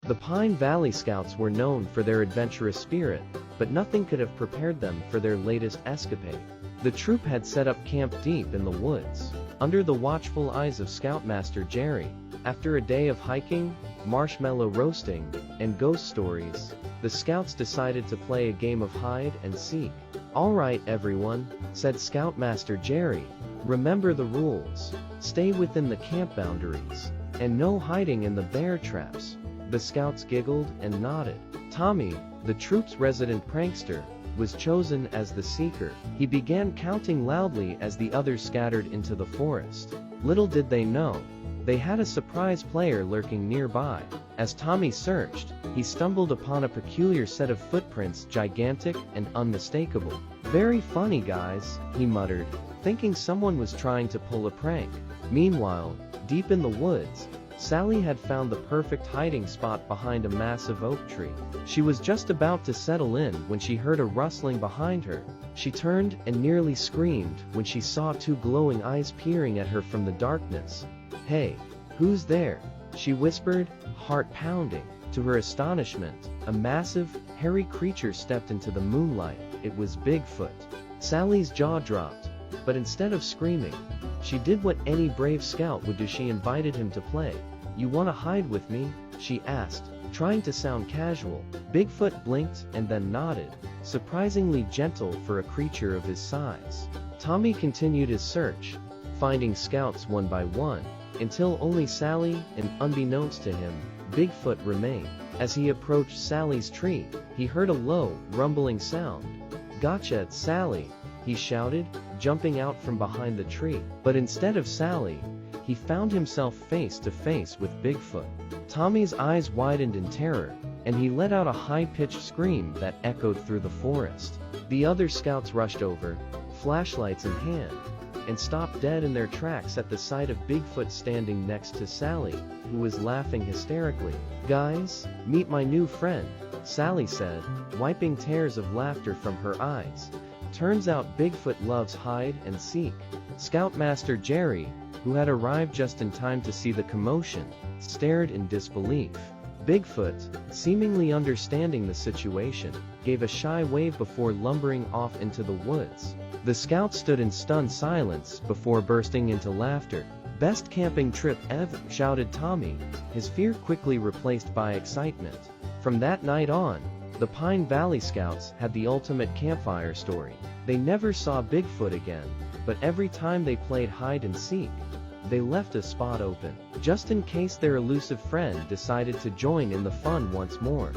The Pine Valley Scouts were known for their adventurous spirit, but nothing could have prepared them for their latest escapade. The troop had set up camp deep in the woods, under the watchful eyes of Scoutmaster Jerry. After a day of hiking, marshmallow roasting, and ghost stories, the Scouts decided to play a game of hide and seek. "All right, everyone," said Scoutmaster Jerry. "Remember the rules. Stay within the camp boundaries, and no hiding in the bear traps." The Scouts giggled and nodded. Tommy, the troop's resident prankster, was chosen as the seeker. He began counting loudly as the others scattered into the forest. Little did they know, they had a surprise player lurking nearby. As Tommy searched, he stumbled upon a peculiar set of footprints, gigantic and unmistakable. "Very funny, guys," he muttered, thinking someone was trying to pull a prank. Meanwhile, deep in the woods, Sally had found the perfect hiding spot behind a massive oak tree. She was just about to settle in when she heard a rustling behind her. She turned and nearly screamed when she saw two glowing eyes peering at her from the darkness. "Hey, who's there?" she whispered, heart pounding. To her astonishment, a massive, hairy creature stepped into the moonlight. It was Bigfoot. Sally's jaw dropped, but instead of screaming, she did what any brave scout would do. She invited him to play. "You want to hide with me?" she asked, trying to sound casual. Bigfoot blinked and then nodded, surprisingly gentle for a creature of his size. Tommy continued his search, finding scouts one by one, until only Sally and, unbeknownst to him, Bigfoot remained. As he approached Sally's tree, he heard a low, rumbling sound. "Gotcha, Sally," he shouted, jumping out from behind the tree. But instead of Sally, he found himself face to face with Bigfoot. Tommy's eyes widened in terror, and he let out a high-pitched scream that echoed through the forest. The other scouts rushed over, flashlights in hand, and stopped dead in their tracks at the sight of Bigfoot standing next to Sally, who was laughing hysterically. "Guys, meet my new friend," Sally said, wiping tears of laughter from her eyes. "Turns out Bigfoot loves hide and seek." Scoutmaster Jerry, who had arrived just in time to see the commotion, stared in disbelief. Bigfoot, seemingly understanding the situation, gave a shy wave before lumbering off into the woods. The scouts stood in stunned silence before bursting into laughter. "Best camping trip ever," shouted Tommy, his fear quickly replaced by excitement. From that night on, the Pine Valley Scouts had the ultimate campfire story. They never saw Bigfoot again, but every time they played hide and seek, they left a spot open, just in case their elusive friend decided to join in the fun once more.